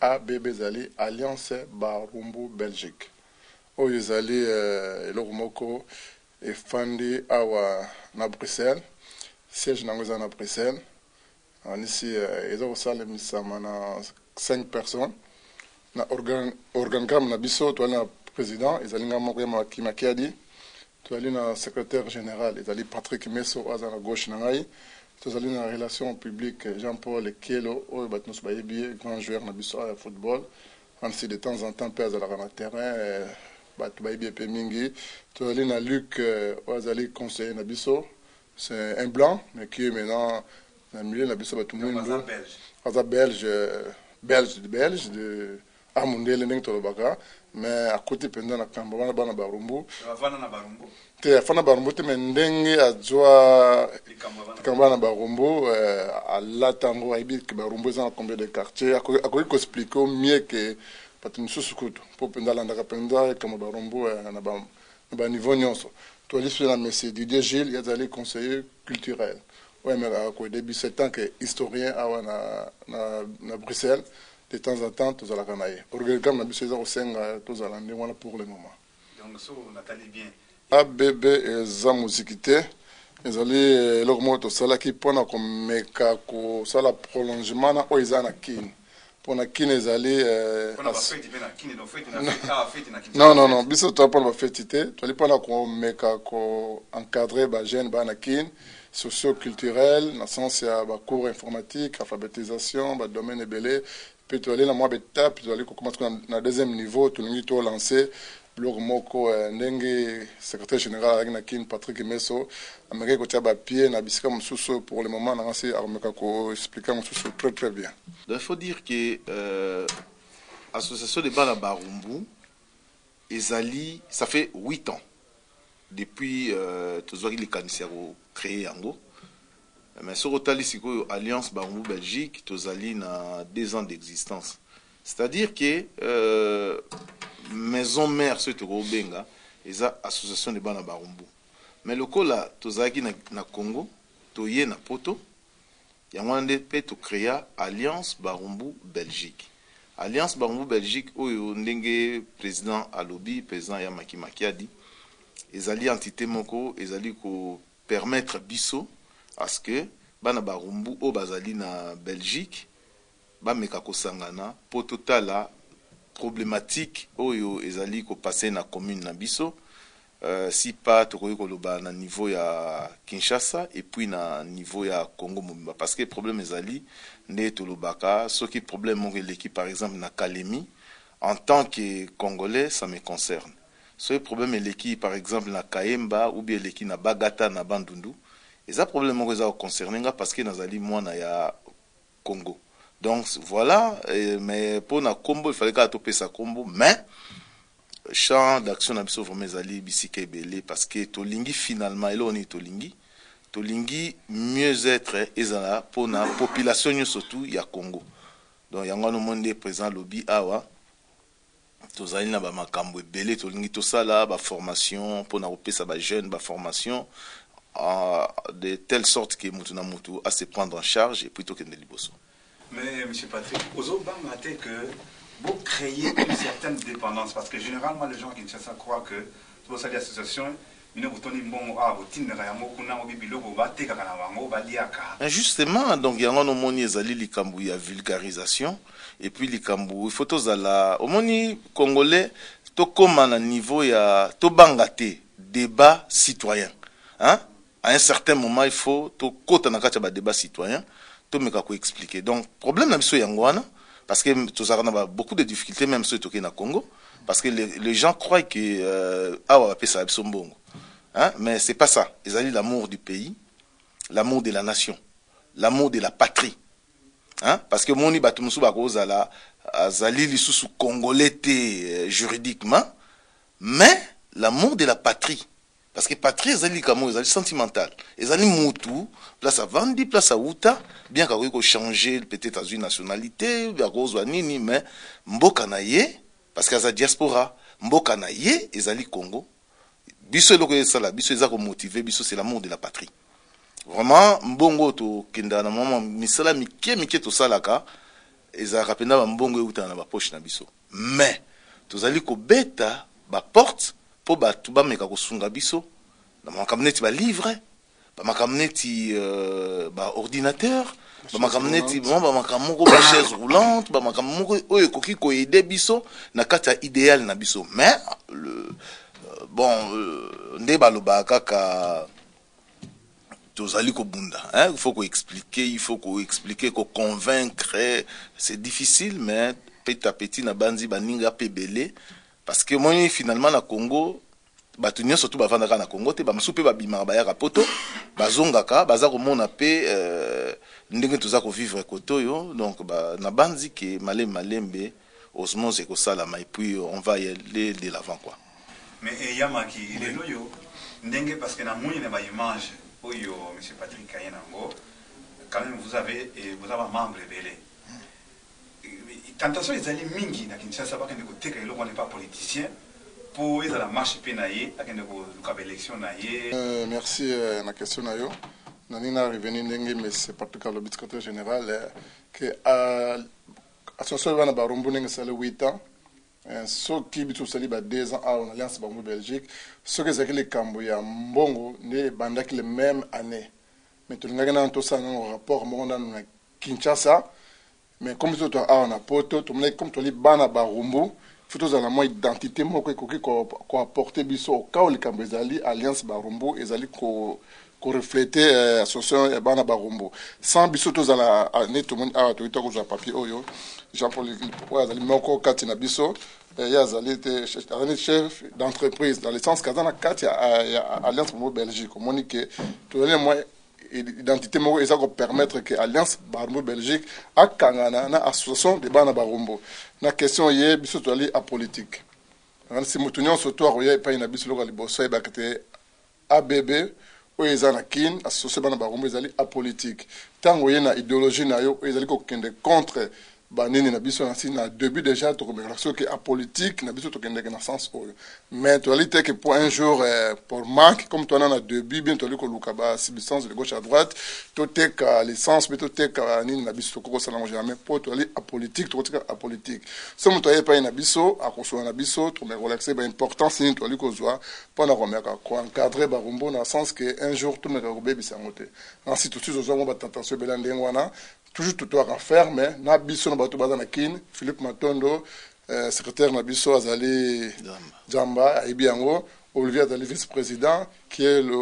ABB ezali Alliance Barumbu Belgique. Oyo ezali eloko moko efandi awa na Bruxelles. Siège nango eza na Bruxelles. Ici eza kosalemisa na 5 personnes. Na organigramme na biso toali na président ezali nga moko ya Makiadi. Toali na secrétaire général ezali Patrick Meso aza na gauche na ngai. Tozali na relation publique Jean-Paul Kielo oyo bato nyonso bayebi grand joueur na biso ya football. Ainsi de temps en temps pe azalaka na terrain bato bayebi epe mingi. Tozali na Luc oyo azali conseiller na biso. C'est un blanc mais qui est maintenant dans le milieu na biso bato mwindu. Aza belge de Amundele ndenge tolobaka mais à côté pendant na kamba wana bana barumbu. Te afana barumbu te ndenge azwa kamba na barumbu alatango aibi ke barumbu za combien de quartiers akoki ko expliquer mieux que patu misusu kutu po penda landaka penda kamba barumbu na ba niveau nyonso to lissu na monsieur Didier Gilles yazali conseiller culturel ouais mais au début 7 ans que historien awa na Bruxelles. De temps en temps, tous à la canaille. Organigramme, nous sommes au Senga, tous à l'année, voilà pour le moment. Donc, ça, Nathalie bien. ABB et Zamousikité, ils allaient leur mot au salaki pour nous comme kako, ça la prolongement, na oizana kin. Pour na kin, ils allaient. Non, biso toi pour la fêtité, tu allais pas na comme kako encadrer ba jeune ba na kin. Socio-culturel, dans le sens il y a cours informatique, alphabétisation, domaine belé. Puis tu aller dans moi bêta, puis tu aller commencer dans deuxième niveau, tu l'as tout lancé. Blog moko ndenge secrétaire général avec Nakin Patrick Meso, américain côté ba pied na bisika mususu pour le moment na c'est armeka ko expliquer mususu très bien. Il faut dire que association de bana barumbu ezali ça fait 8 ans depuis tozwaki les canisero créé yango. Mais sur Otali Siko Alliance Barumbu Belgique, tozali na 2 ans d'existence. C'est-à-dire que maison mère ce toko benga eza association de bana barumbu. Mais le kola tozaki na Congo, toye na poto, yangwande pe to créa Alliance Barumbu Belgique. Alliance Barumbu Belgique oyo ndenge président alobi président ya Makiadi ezali entité moko ezali ko permettre biso à ce que bana barumbu o bazali na Belgique ba meka kosangana po totala problématique oyo ezali ko passer na commune na biso si pas tokoki koloba na niveau ya Kinshasa et puis na niveau ya Congo Mobimba parce que problème ezali nde tolobaka soki problème moko l'équipe par exemple na Kalemi en tant que Congolais ça me concerne. Ce problème est l'équipe par exemple na Kaemba ou bien l'équipe na Bagata na Bandundu. Et ça problème que ça concerne parce que nous allons moi na Congo. Donc voilà, mais pour na combo il fallait qu'à topper sa combo, mais champ d'action na biso vraiment zali bisika belé parce que tolingi finalement et là on est tolingi mieux être ezala pour na population surtout ya Congo. Donc yango no monde présent lobby awa tozali na ba makambo belé tolingi to sala ba formation pour na opesa ba jeune ba formation de telle sorte que Moutouna Moutou à se prendre en charge et plutôt que de liboso. Mais M. Patrick, aux autres banques, que vous créez une certaine dépendance parce que généralement les gens qui ne croient que vous avez l'association, justement, donc il y a un omoni ezali likambu ya vulgarisation et puis likambu il faut tozala omoni congolais to comme à niveau ya to bangate débat citoyen, hein? À un certain moment, il faut tout côté na kati ba débat citoyen, tout me kako expliquer. Donc problème na biso yangwana parce que tout ça on a beaucoup de difficultés même sur toké na Congo parce que les gens croient que awa pesa biso mbongo. Hein, mais c'est pas ça. Ils ont l'amour du pays, l'amour de la nation, l'amour de la patrie. Hein, parce que moni batumusu bakoza la azali lisusu congolais juridiquement, mais l'amour de la patrie. Parce que patrie ezali kamo ezali sentimental ezali mutu place à vandi place à uta bien qu'il faut changer peut-être à une nationalité bien kozwa nini mais mboka na ye parce que za diaspora mboka na ye ezali Congo biso eloko esala biso eza ko motiver biso c'est l'amour de la patrie vraiment mbongo to kenda na mama misala mike to salaka ezalaka mpena bambongo eutana na bapoche na biso mais tozali kobeta baporte mpo bato bameka kosunga biso bamakambo neti balivre bamakambo neti baordinateur bamakambo neti bamakambo moko bachaise roulante bamakambo moko oyo ekoki koyede biso na kati ya idéal na biso mais nde balobaka kaka tozali kobunda il faut expliquer ko convaincre c'est difficile mais petit à petit na banzi baninga pebele parce que moi finalement na Congo bato nyonso surtout bavandaka na Congo te bamasusu mpe babimaka bayaka poto bazongaka baza komona mpe ndenge toza kovivre kote oyo donc na banzi ke malembe osmose ekosalama et puis on va y aller de l'avant quoi. Mais Yamaki lelo yo ndenge parce que na moni na ba image oyo monsieur Patrick Kayenango quand même vous avez un membre belé tentation ezali mingi na Kinshasa ba kende koteka eloko n'est pas politicien pour la marche penaye akende ko luka élection na ye. Merci na question na yo nani na revenu ndenge monsieur Patrick le secrétaire général que association bana barumbu ndenge sale 8 ans ceux qui bitu sali ba 2 ans en alliance Barumbu Belgique ceux qui zakile kambo ya mbongo ne bandaki les même année mais tout ngaka na to ça un rapport monda na Kinshasa mais comme tout on a poto tout monde comme to li bana Barumbu faut tous la moi identité moko ekoki ko apporter biso au cas où les kambo ezali alliance Barumbu ezali ko refléter association bana Barumbu sans biso tous la année tout monde a to ko papier oyo Jean-Paul azali moko kati na biso yazali chef d'entreprise dans le sens kazana kati ya alliance Barumbu Belgique monique to le moi identité moko eza ko permettre que alliance Barumbu Belgique akangana na association de bana Barumbu na question ye biso to ali a politique si mutunyo surtout roya pa ina biso lokali boso e bakete ABB oyo eza na kin association bana Barumbu ezali a politique tango ye na idéologie na yo ezali ko kende contre banini na biso na début déjà to relation que a politique na biso to kende na sens oyo mais toalité que pour un jour pour marque comme toi na début bien to liko luka ba substance de gauche à droite to tek l'essence mais to tek nini na biso ko ça na jamais pour to ali a politique to tek a politique so mo to ye pa na biso a koso na biso to me relaxer ba importance ni to liko zwa pour na remettre ko encadrer Barumbu na sens que un jour to me robe bisangote ainsi tout toujours zo ba tentation belande ngwana toujours tout à faire mais na biso na bato baza na kin Philippe Matondo secrétaire na biso azali Jamba Ibiango Olivier azali vice-président qui est le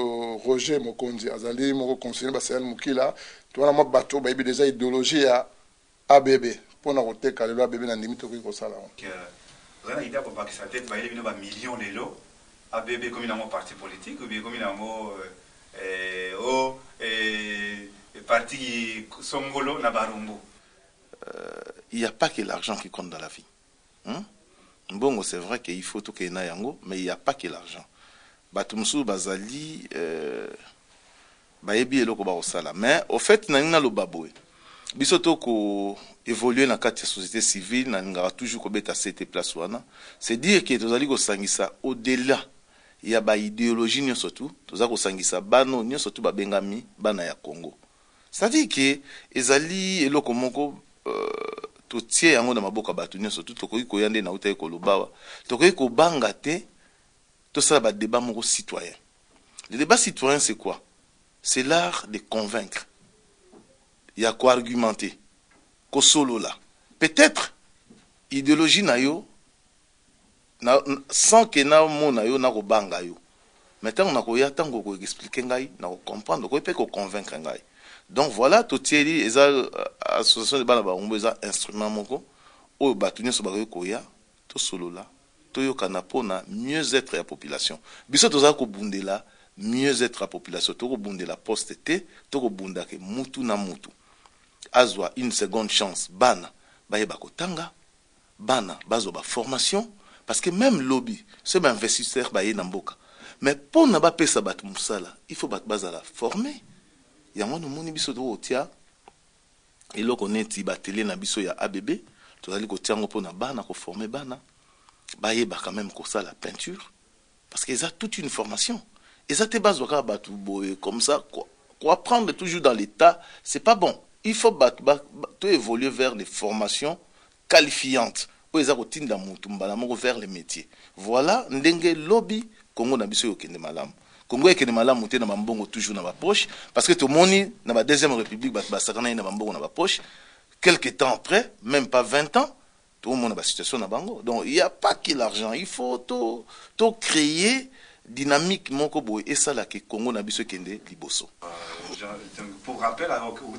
Roger Mokonzi azali moko conseiller basel mukila to na bato ba déjà idéologie ya ABB pour na koteka lelo ABB na ndimi to ko sala vous avez idée pour pas que ça tête ba yebino ba millions lelo ABB comme un parti politique ou bien comme parti Songolo na Barumbu. Il n'y a pas que l'argent qui compte dans la vie. Bon, c'est vrai qu'il faut tout qu'il y ait yango, mais il n'y a pas que l'argent. Batumsu bazali baebi eloko ba osala. Mais au fait na lo baboe. Bisoto ko évoluer na kati ya société civile na ngara toujours ko beta cette place wana. C'est dire que tozali ko sangisa au-delà ya ba idéologie nyonso tout, tozali ko sangisa bano nyonso tout ba bengami bana ya Congo. C'est-à-dire que ezali eloko moko to tie yango na maboka bato nyonso tout tokoki koyande na uta ekolobawa tokoki kobanga te to sala ba débat moko citoyen. Le débat citoyen c'est quoi? C'est l'art de convaincre. Il y a quoi argumenter. Ko solo là. Peut-être idéologie na yo na sans que na mona yo na ko banga yo. Maintenant on a ko ya tango ko expliquer ngai na ko comprendre ko pe ko convaincre ngai. Donc voilà, tout tieri eza association de bana Barumbu eza instrument moko o batunyo so bakoki koya to solo la to yokana pona mieux-être ya population. Biso toza ko bundela mieux-être ya population to ko bundela poste te to ko bunda ke mutu na mutu azwa une seconde chance bana bayeba kotanga bana bazo ba formation parce que même lobby c'est un investisseur baye na mboka mais pona ba pesa bat musala il faut bat bazala former. Yango no moni biso to otia eloko neti batele na biso ya ABB tozali ko tiango pona bana ko former bana bayeba quand même ko ça la peinture parce qu'ils ont toute une formation ils ont te bazo ka batu boye comme ça quoi apprendre toujours dans l'état c'est pas bon il faut évoluer vers des formations qualifiantes vers les métiers. Voilà ndenge lobby Congo na biso yokende malamu. Congo ekende malamu te na bambongo toujours na ba poche parce que tout moni na ba deuxième république ba sakana na bambongo na ba poche. Quelque temps après, même pas 20 ans, tout le monde a la situation na bango. Donc il n'y a pas que l'argent, il faut tout créer dynamique moko boy et ça là que Congo na biso kende liboso. Pour rappel alors que au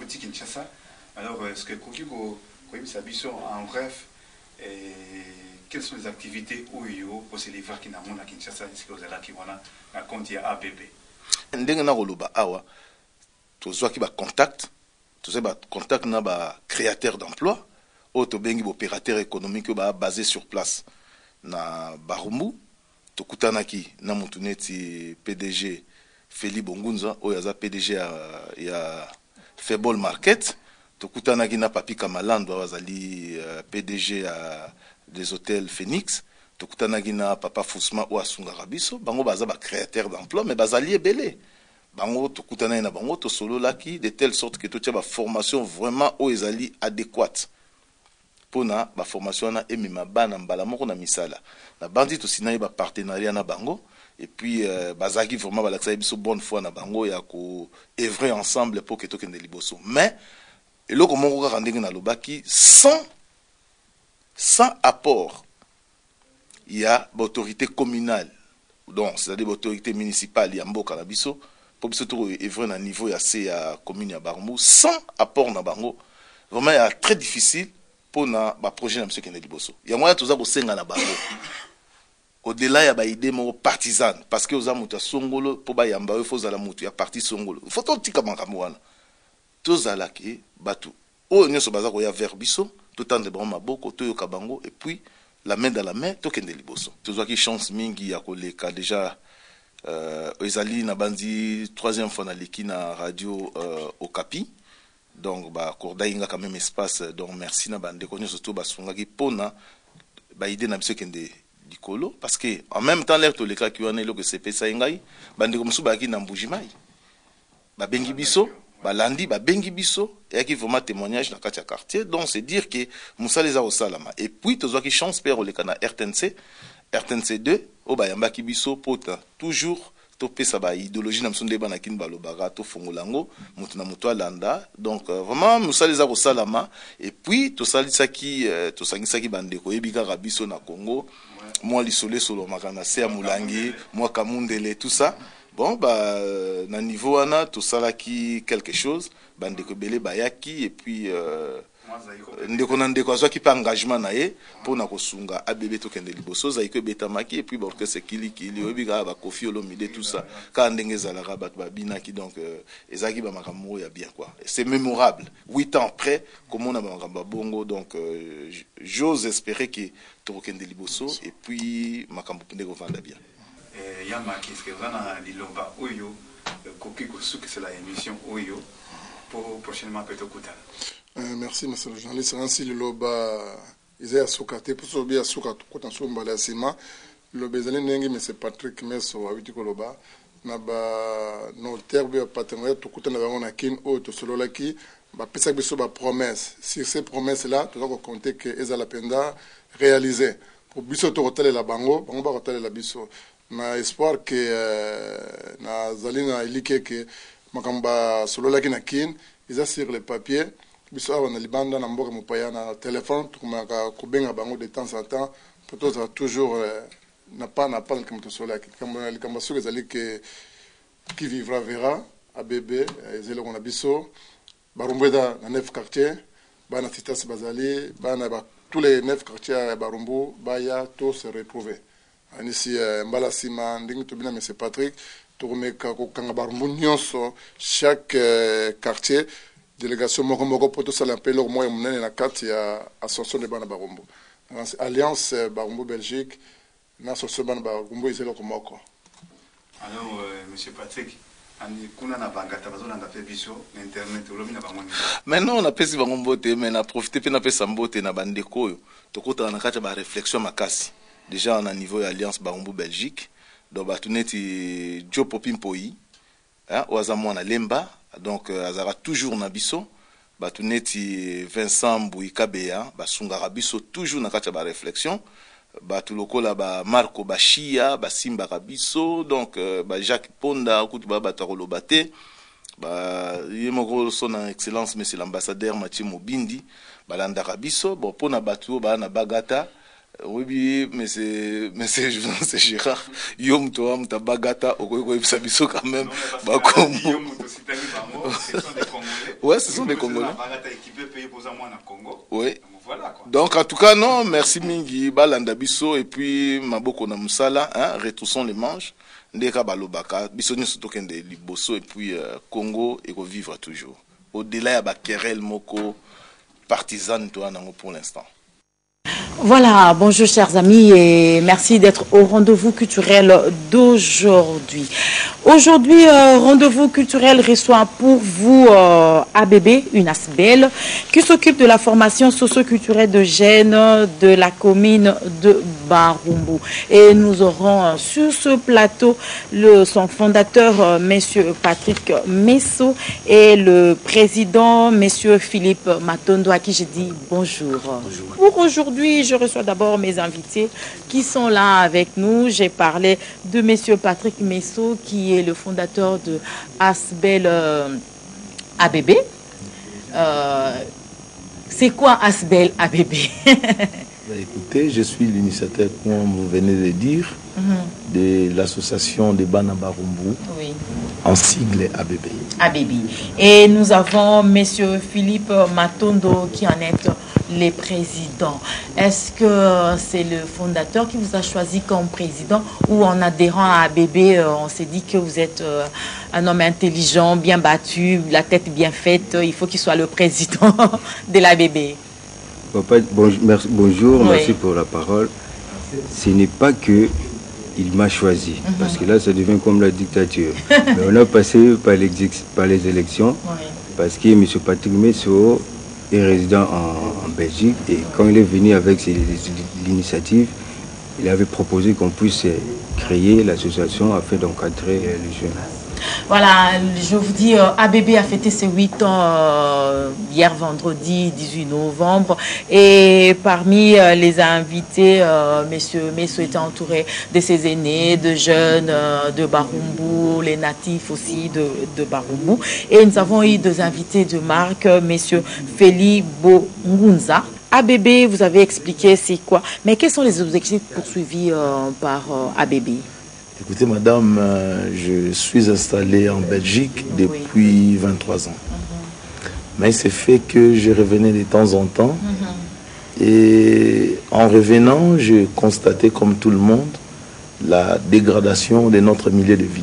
Kinshasa, alors est-ce que Kokiko sa biso en bref et quelles sont les activités OIO pour se livrer qui n'a mon à Kinshasa est-ce que vous allez qui wana na compte ya ABB. Ndenge na koloba awa to zo ki ba contact tout ça ba contact na ba créateur d'emploi auto bengi opérateur économique ba basé sur place na Barumbu to kutanaki na mutuneti PDG Feli Bongunza oyaza PDG ya Febol Market to kutanaki na Papi Kamalando wazali PDG des hôtels Phoenix to kutanaki na Papa Fousma ou Asunga Rabiso bango baza ba créateur d'emploi mais bazali ebele bango to kutana na bango to solo laki de telle sorte que to tia ba formation vraiment o ezali adéquate pona ba formation na emima bana mbala moko na misala na bandi to sinayi ba partenariat na bango et puis bazaki vraiment ba laksa biso bonne foi na bango ya ko œuvrer ensemble pour que to kende liboso mais eloko moko ka ndenge na lobaki sans apport il y a l'autorité communale donc c'est-à-dire l'autorité municipale ya mboka na biso pour biso to œuvrer na niveau ya C ya commune ya Barumbu sans apport na bango vraiment il est très difficile pour na ba projet na biso kende liboso ya moya toza ko senga na bango au-delà ya ba idée mo partisane parce que oza muta songolo pour ba yamba il faut zala mutu ya parti songolo faut to tika makambo wana tozala ke batu o nyoso baza ko ya vers biso tout temps de bon maboko to yoka bango et puis la main dans la main to kende liboso tozwa ki chance mingi ya koleka déjà ezali na bandi troisième fois na leki na radio Okapi donc ba kordainga quand même espace donc merci na bande konyo surtout basungaki pona ba idée na biso kende dikolo parce que en même temps l'air to leka ki wana eloko CP sa ngai bande ko musu ba ki na mbujimai ba bengi biso balandi ba bengi biso et qui vraiment témoignage dans katia quartier donc c'est dire que musa les a au salama et puis tozwa ki chance père oleka na RTNC 2 o ba yamba ki biso pota toujours to pesa ba idéologie na msonde bana kin balobara to fongolango mutu na mutu alanda donc vraiment musa les a au salama et puis to salisa ki to sangisa ki bande ko ebika rabiso na Congo moi l'isolé solo makana se ya mulangi moi kamundele tout ça. Bon, bah, na niveau wana, tout ça là qui quelque chose, bande ko belé bayaki, et puis, ndeko na ndeko azwa ki pa engagement na ye, pour na kosunga, ABB to kende liboso, zaiko betamaki, et puis, bon, que c'est kili, obiga, ba kofi olomide, tout ça, ka ndenge zalara, bat binaki, donc, ezaki ba makambo ya bien, quoi. C'est mémorable. 8 ans après, comment on a ba bongo, donc, j'ose espérer que to kende liboso, et puis, makambo ndeko vanda bien. Yama qu'est-ce que vous avez dit l'omba oyo Kokiko Souk c'est la émission oyo pour prochainement peut-être merci monsieur le journaliste ainsi le loba ils a soukate pour sobia soukate kota somba la sima le bezali nengi mais c'est Patrick Meso awiti ko loba na ba no terbe partenaire to kuta na bango na kin o to solo laki ba pesa biso ba promesse sur ces promesses là tu dois compter que ezala penda réaliser pour biso to hôtel la bango ba hôtel la biso na espoir que na zalina ilike que makamba solola ki na kin ils sur le papier biso na libanda na mboka mopaya na téléphone tukumaka kubenga bango de temps en temps pour toujours n'a pas comme to solola ki kamba suka zali que qui vivra verra ABB ezelo na biso barumbeda na 9 quartiers bana titas bazali bana ba tous les 9 quartiers barumbu baya tous se retrouver ici mbala sima ndingi tobina monsieur Patrick tourmeka ko kanga barumbu nyonso chaque quartier délégation moko poto sala appel au moyen munene na kati ya association de bana barumbu alliance barumbu Belgique na association bana barumbu izelo komoko. Alors monsieur Patrick kuna na bangata bazolanda pe biso na internet olobi na bango maintenant on a pesi bango mbote mais na profiter pe na pesa mbote na bandeko oyo tokota na kati ba réflexion makasi déjà on a niveau alliance Barumbu Belgique donc batuneti Joe Popimpoi hein oza mwana lemba donc azara toujours na biso batu neti Vincent Mbouikabeya basungaka biso toujours na kati ya ba réflexion, batu lokola ba Marco Bashia basimbaka biso, donc ba Jacques Ponda kutu ba batu koloba te, ba yemoko son excellence monsieur l'ambassadeur Mathieu Mobindi balandaka biso. Bon pona batu ba na bagata, oui mais c'est Gérard yom to am ta bagata okoyiko ebisa biso quand même ba comme ouais, ce sont des Congolais. Oui. Donc en tout cas non, merci mingi balanda biso et puis maboko na musala, hein, retroussons les manches. Ndeka balobaka biso nyonso tokende liboso et puis Congo et vivre toujours. Au-delà ya ba querelle moko partisane toi nango pour l'instant. Voilà, bonjour chers amis et merci d'être au rendez-vous culturel d'aujourd'hui. Aujourd'hui, rendez-vous culturel reçoit pour vous ABB, une ASBEL, qui s'occupe de la formation socio-culturelle de jeunes de la commune de Barumbu. Et nous aurons sur ce plateau son fondateur, monsieur Patrick Messo, et le président, monsieur Philippe Matondo, à qui je dis bonjour. Bonjour. Pour aujourd'hui, je reçois d'abord mes invités qui sont là avec nous. J'ai parlé de monsieur Patrick Messo, qui est le fondateur de ASBEL ABB. C'est quoi ASBEL ABB? Écoutez, je suis l'initiateur, comme vous venez de dire, de l'association des Bana Barumbu, oui, en sigle ABB. ABB. Et nous avons monsieur Philippe Matondo qui en est le président. Est-ce que c'est le fondateur qui vous a choisi comme président ou en adhérant à ABB, on s'est dit que vous êtes un homme intelligent, bien battu, la tête bien faite, il faut qu'il soit le président de l'ABB? Bonjour, oui. Merci pour la parole. Ce n'est pas que il m'a choisi, parce que là ça devient comme la dictature. Mais on a passé par les élections, oui, parce que M. Patrick Messo est résident en Belgique et quand il est venu avec l'initiative, il avait proposé qu'on puisse créer l'association afin d'encadrer les jeunes. Voilà, je vous dis, ABB a fêté ses 8 ans hier vendredi 18 novembre et parmi les invités, monsieur Messo était entouré de ses aînés, de jeunes de Barumbu, les natifs aussi de Barumbu. Et nous avons eu deux invités de marque, monsieur Feli Bongunza. ABB, vous avez expliqué c'est quoi, mais quels sont les objectifs poursuivis par ABB? Écoutez, madame, je suis installé en Belgique depuis 23 ans. Mais c'est fait que je revenais de temps en temps. Et en revenant, j'ai constaté, comme tout le monde, la dégradation de notre milieu de vie.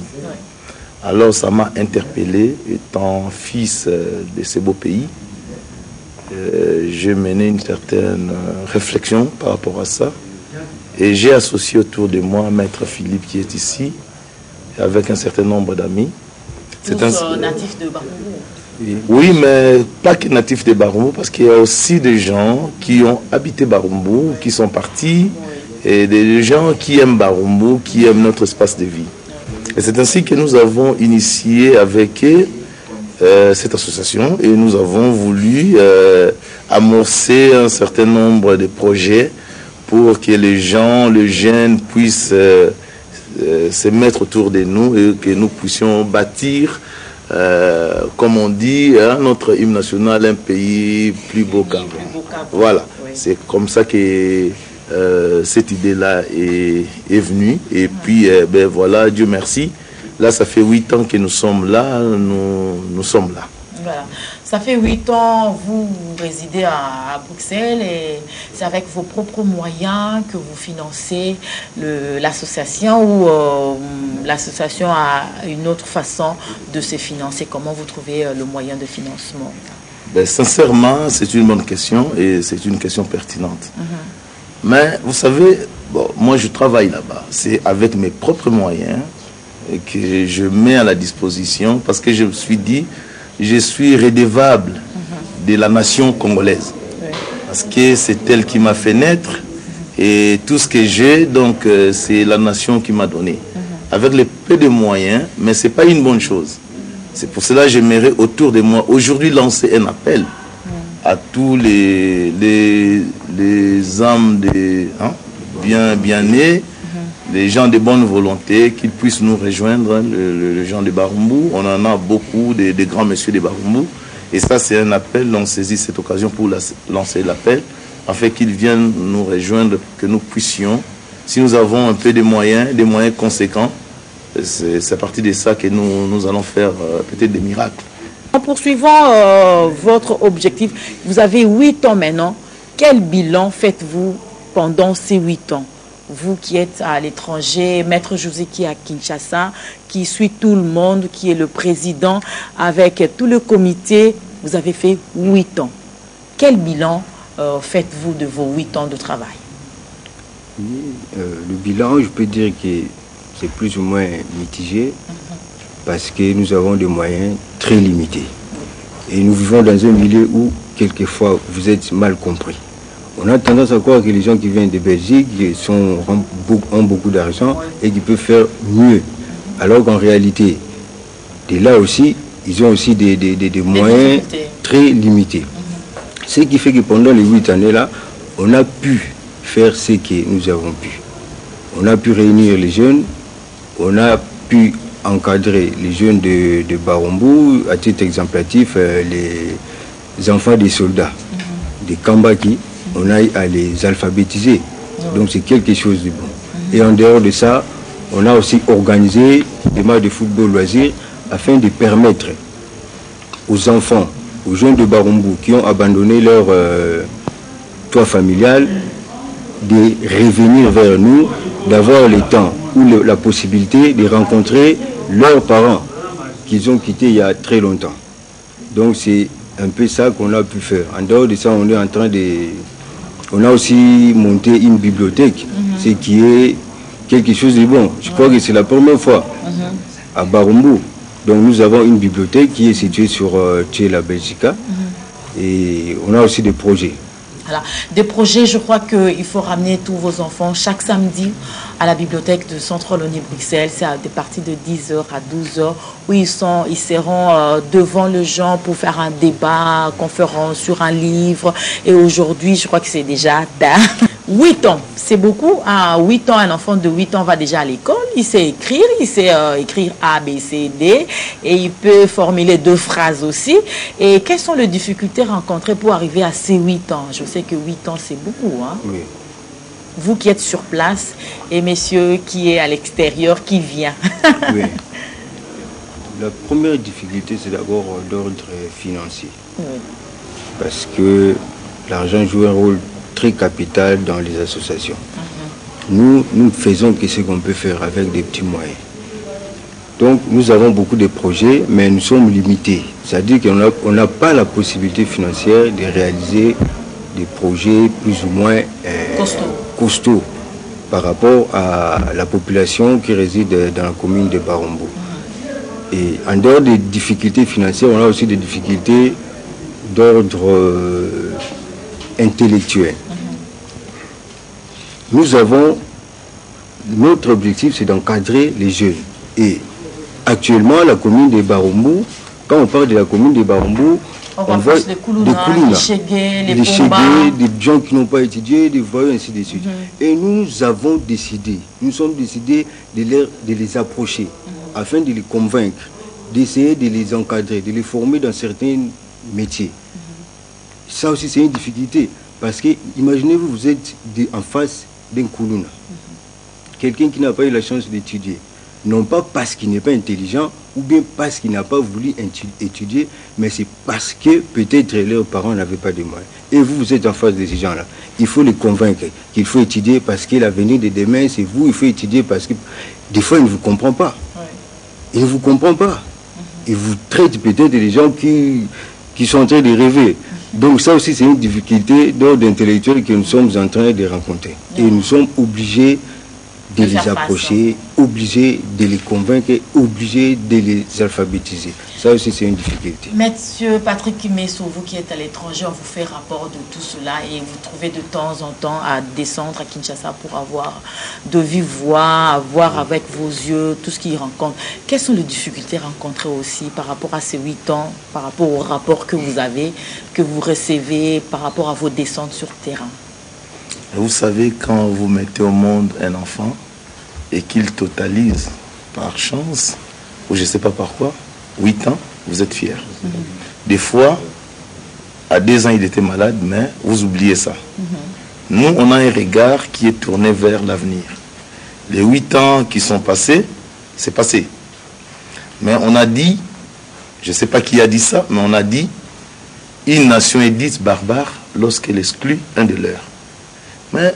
Alors, ça m'a interpellé, étant fils de ce beau pays. J'ai mené une certaine réflexion par rapport à ça. Et j'ai associé autour de moi Maître Philippe qui est ici, avec un certain nombre d'amis. C'est un natif de Barumbu. Oui, mais pas que natif de Barumbu, parce qu'il y a aussi des gens qui ont habité Barumbu, qui sont partis, et des gens qui aiment Barumbu, qui aiment notre espace de vie. Et c'est ainsi que nous avons initié avec eux cette association, et nous avons voulu amorcer un certain nombre de projets pour que les gens, les jeunes puissent se mettre autour de nous et que nous puissions bâtir, comme on dit, notre hymne national, un pays plus beau qu'avant. Voilà, oui. C'est comme ça que cette idée-là est venue. Et puis, ben voilà, Dieu merci. Là, ça fait 8 ans que nous sommes là, nous sommes là. Voilà. Ça fait 8 ans, vous résidez à Bruxelles et c'est avec vos propres moyens que vous financez l'association ou l'association a une autre façon de se financer? Comment vous trouvez le moyen de financement? Ben, sincèrement, c'est une bonne question et c'est une question pertinente. Mais vous savez, bon, moi je travaille là-bas. C'est avec mes propres moyens que je mets à la disposition parce que je me suis dit, je suis redevable de la nation congolaise. Parce que c'est elle qui m'a fait naître et tout ce que j'ai, donc c'est la nation qui m'a donné. Avec les peu de moyens, mais ce n'est pas une bonne chose. C'est pour cela que j'aimerais autour de moi aujourd'hui lancer un appel à tous les âmes bien nés, les gens de bonne volonté, qu'ils puissent nous rejoindre, les gens de Barumbu. On en a beaucoup, des grands messieurs de Barumbu. Et ça, c'est un appel. On saisit cette occasion pour lancer l'appel, afin qu'ils viennent nous rejoindre, que nous puissions, si nous avons un peu de moyens conséquents, c'est à partir de ça que nous allons faire peut-être des miracles. En poursuivant votre objectif, vous avez 8 ans maintenant. Quel bilan faites-vous pendant ces 8 ans? Vous qui êtes à l'étranger, Maître José qui est à Kinshasa, qui suit tout le monde, qui est le président avec tout le comité, vous avez fait 8 ans. Quel bilan faites-vous de vos 8 ans de travail? Le bilan, je peux dire que c'est plus ou moins mitigé parce que nous avons des moyens très limités. Et nous vivons dans un milieu où, quelquefois, vous êtes mal compris. On a tendance à croire que les gens qui viennent de Belgique ont beaucoup d'argent et qui peuvent faire mieux. Alors qu'en réalité, de là aussi, ils ont aussi des moyens très limités. Ce qui fait que pendant les 8 années-là, on a pu faire ce que nous avons pu. On a pu réunir les jeunes, on a pu encadrer les jeunes de Barumbu, à titre exemplatif, les enfants des soldats, des Kambaki. On a à les alphabétiser. Donc c'est quelque chose de bon. Et en dehors de ça, on a aussi organisé des matchs de football loisirs afin de permettre aux enfants, aux jeunes de Barumbu qui ont abandonné leur toit familial de revenir vers nous, d'avoir le temps ou la possibilité de rencontrer leurs parents qu'ils ont quittés il y a très longtemps. Donc c'est un peu ça qu'on a pu faire. En dehors de ça, on est en train de... On a aussi monté une bibliothèque, ce qui est quelque chose de bon. Je crois que c'est la première fois à Barumbu. Donc nous avons une bibliothèque qui est située sur la Belgique. Et on a aussi des projets. Voilà. Des projets, je crois qu'il faut ramener tous vos enfants chaque samedi à la bibliothèque de Centre-Wallonie Bruxelles. C'est à des parties de 10h à 12h où ils seront devant les gens pour faire un débat, conférence sur un livre. Et aujourd'hui, je crois que c'est déjà tard. 8 ans, c'est beaucoup. À 8 ans, un enfant de 8 ans va déjà à l'école. Il sait écrire, écrire A, B, C, D. Et il peut formuler 2 phrases aussi. Et quelles sont les difficultés rencontrées pour arriver à ces 8 ans? Je sais que 8 ans, c'est beaucoup. Hein? Oui. Vous qui êtes sur place et messieurs qui est à l'extérieur, qui vient. Oui. La première difficulté, c'est d'abord d'ordre financier. Oui. Parce que l'argent joue un rôle très capital dans les associations. Nous ne faisons que ce qu'on peut faire avec des petits moyens. Donc nous avons beaucoup de projets, mais nous sommes limités. C'est-à-dire qu'on n'a pas la possibilité financière de réaliser des projets plus ou moins costauds par rapport à la population qui réside dans la commune de Barumbu. Et en dehors des difficultés financières, on a aussi des difficultés d'ordre intellectuel. Nous avons, notre objectif, c'est d'encadrer les jeunes. Et actuellement, la commune de Barumbu, quand on parle de la commune de Barumbu, on voit des Koulouna, des Chégués, des gens qui n'ont pas étudié, des voyous, ainsi de suite. Et nous avons décidé, nous sommes décidés de les approcher afin de les convaincre, d'essayer de les encadrer, de les former dans certains métiers. Ça aussi, c'est une difficulté. Parce que, imaginez-vous, vous êtes en face d'un Koulouna. Quelqu'un qui n'a pas eu la chance d'étudier. Non pas parce qu'il n'est pas intelligent, ou bien parce qu'il n'a pas voulu étudier, mais c'est parce que peut-être leurs parents n'avaient pas de moyens. Et vous, vous êtes en face de ces gens-là. Il faut les convaincre qu'il faut étudier parce que l'avenir de demain, c'est vous. Il faut étudier parce que des fois, il ne vous comprend pas. Il ne vous comprend pas. Il vous traite peut-être des gens qui sont en train de rêver. Donc ça aussi, c'est une difficulté d'ordre intellectuel que nous sommes en train de rencontrer. Et nous sommes obligés de les approcher, obligé de les convaincre, obligé de les alphabétiser. Ça aussi, c'est une difficulté. Monsieur Patrick Messo, vous qui êtes à l'étranger, on vous fait rapport de tout cela et vous trouvez de temps en temps à descendre à Kinshasa pour avoir de vive voix, voir avec vos yeux tout ce qu'ils rencontrent. Quelles sont les difficultés rencontrées aussi par rapport à ces 8 ans, par rapport au rapport que vous avez, que vous recevez, par rapport à vos descentes sur terrain? Vous savez, quand vous mettez au monde un enfant et qu'il totalise par chance, ou je ne sais pas par quoi, 8 ans, vous êtes fiers. Des fois, à 2 ans, il était malade, mais vous oubliez ça. Nous, on a un regard qui est tourné vers l'avenir. Les 8 ans qui sont passés, c'est passé. Mais on a dit, je ne sais pas qui a dit ça, mais on a dit, une nation est dite barbare lorsqu'elle exclut un de leurs. Mais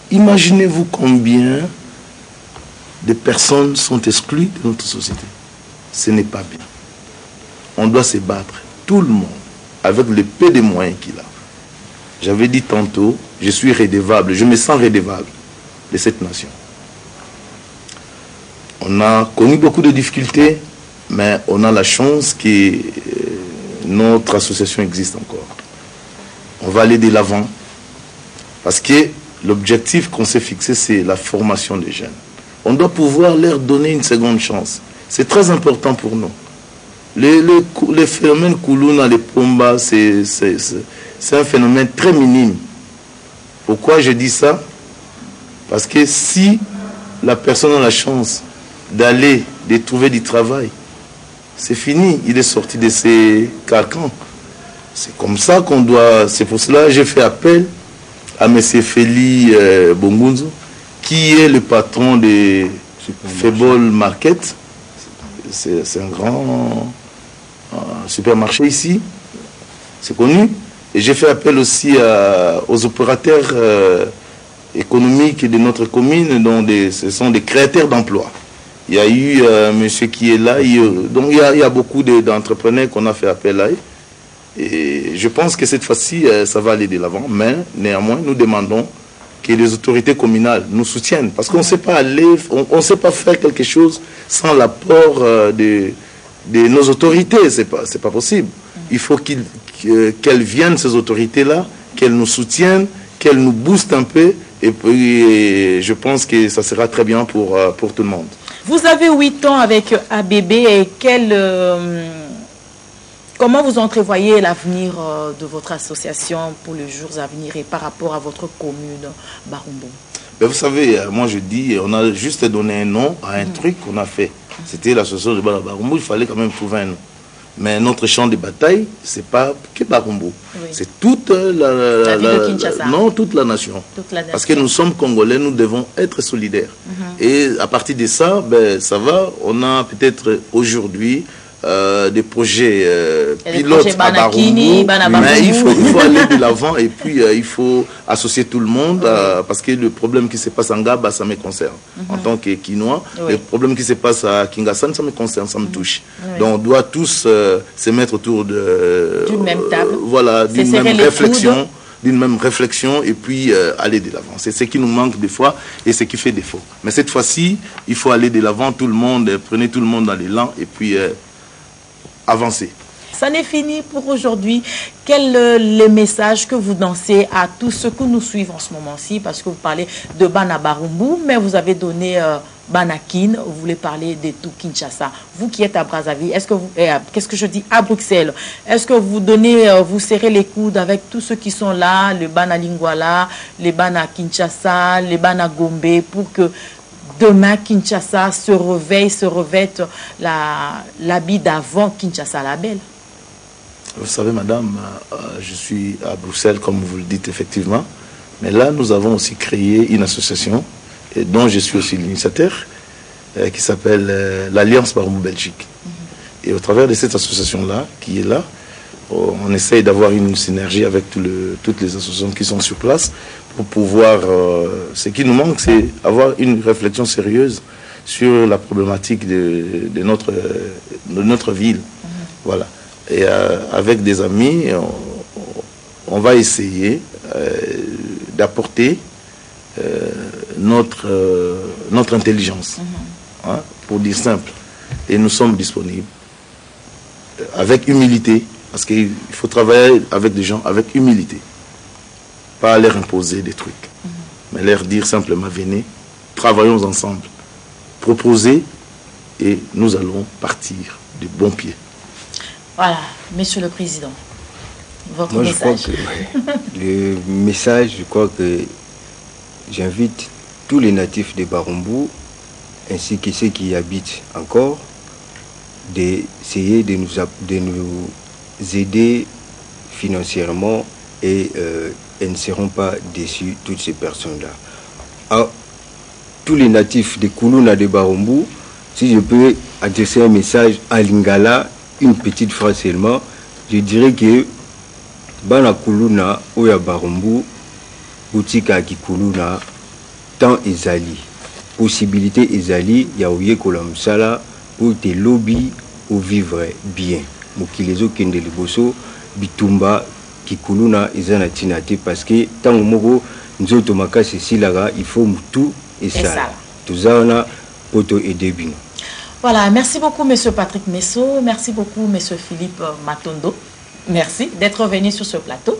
imaginez-vous combien de personnes sont exclues de notre société. Ce n'est pas bien. On doit se battre, tout le monde, avec le peu de moyens qu'il a. J'avais dit tantôt, je suis redevable, je me sens redevable de cette nation. On a connu beaucoup de difficultés, mais on a la chance que notre association existe encore. On va aller de l'avant, parce que l'objectif qu'on s'est fixé, c'est la formation des jeunes. On doit pouvoir leur donner une seconde chance. C'est très important pour nous. Les phénomènes Koulouna, les Pomba, c'est un phénomène très minime. Pourquoi je dis ça? Parce que si la personne a la chance d'aller, de trouver du travail, c'est fini. Il est sorti de ses carcans. C'est comme ça qu'on doit... C'est pour cela que j'ai fait appel à M. Feli Bongunzo, qui est le patron de Febol Market. C'est un grand supermarché ici, c'est connu. Et j'ai fait appel aussi aux opérateurs économiques de notre commune, dont ce sont des créateurs d'emplois. Il y a eu monsieur qui est là, donc il y a beaucoup d'entrepreneurs qu'on a fait appel à eux. Et je pense que cette fois-ci, ça va aller de l'avant, mais néanmoins, nous demandons que les autorités communales nous soutiennent, parce qu'on ne sait pas aller, on ne sait pas faire quelque chose sans l'apport de nos autorités. C'est pas possible. Il faut qu'elles viennent, ces autorités-là, qu'elles nous soutiennent, qu'elles nous boostent un peu, et puis je pense que ça sera très bien pour tout le monde. Vous avez 8 ans avec ABB, et comment vous entrevoyez l'avenir de votre association pour les jours à venir et par rapport à votre commune Barumbu? Ben vous savez, moi je dis, on a juste donné un nom à un truc qu'on a fait. C'était l'association de Barumbu, il fallait quand même trouver un nom. Mais notre champ de bataille, ce n'est pas que Barumbu. Oui. C'est toute la ville de Kinshasa. Non, toute la nation. Parce que nous sommes Congolais, nous devons être solidaires. Et à partir de ça, ben, ça va. On a peut-être aujourd'hui des projets pilotes à Barumbu, mais il faut aller de l'avant et puis il faut associer tout le monde parce que le problème qui se passe en Gaba, ça me concerne en tant que Kinois. Le problème qui se passe à Kingassan, ça me concerne, ça me touche. Donc on doit tous se mettre autour d'une même table, voilà, d'une même réflexion. D'une même réflexion et puis aller de l'avant. C'est ce qui nous manque des fois et ce qui fait défaut. Mais cette fois-ci, il faut aller de l'avant, tout le monde, prenez tout le monde dans l'élan et puis avancer. Ça n'est fini pour aujourd'hui. Quel est le message que vous lancez à tous ceux que nous suivent en ce moment-ci? Parce que vous parlez de Bana Barumbu, mais vous avez donné Banakin, vous voulez parler de tout Kinshasa. Vous qui êtes à Brazzaville, est-ce que vous, qu'est-ce que je dis, à Bruxelles, est-ce que vous donnez, vous serrez les coudes avec tous ceux qui sont là, les Bana Lingwala, les Bana Kinshasa, les Bana Gombe, pour que demain, Kinshasa se réveille, se revête l'habit d'avant Kinshasa la belle? Vous savez, madame, je suis à Bruxelles, comme vous le dites effectivement. Mais là, nous avons aussi créé une association, dont je suis aussi l'initiateur, qui s'appelle l'Alliance Barumbu Belgique. Et au travers de cette association-là, qui est là, on essaye d'avoir une synergie avec toutes les associations qui sont sur place pour pouvoir... ce qui nous manque, c'est avoir une réflexion sérieuse sur la problématique de notre ville. Voilà. Et avec des amis, on va essayer d'apporter notre intelligence, hein, pour dire simple. Et nous sommes disponibles avec humilité, parce qu'il faut travailler avec des gens avec humilité, pas leur imposer des trucs, mais leur dire simplement venez, travaillons ensemble, proposez, et nous allons partir de bons pieds. Voilà, Monsieur le Président, votre Moi, message. je crois que le message, je crois que j'invite tous les natifs de Barumbu, ainsi que ceux qui y habitent encore, d'essayer de nous aider financièrement et elles ne seront pas déçus, toutes ces personnes-là. À tous les natifs de Kuluna de Barumbu, si je peux adresser un message à Lingala, une petite phrase seulement, je dirais que Bana Kuluna Oya Barumbu, Boutika Kikuluna, tant ezali, possibilité ezali, yaouye kolamsala pour te lobby ou vivre bien. Mokilezo kende liboso, bitumba Kikuluna ezana tinate parce que tant moko nzoto makasi silaga, il faut tout et ça. Tout ça on a poto et débino. Voilà, merci beaucoup Monsieur Patrick Messo, merci beaucoup Monsieur Philippe Matondo. Merci d'être venu sur ce plateau.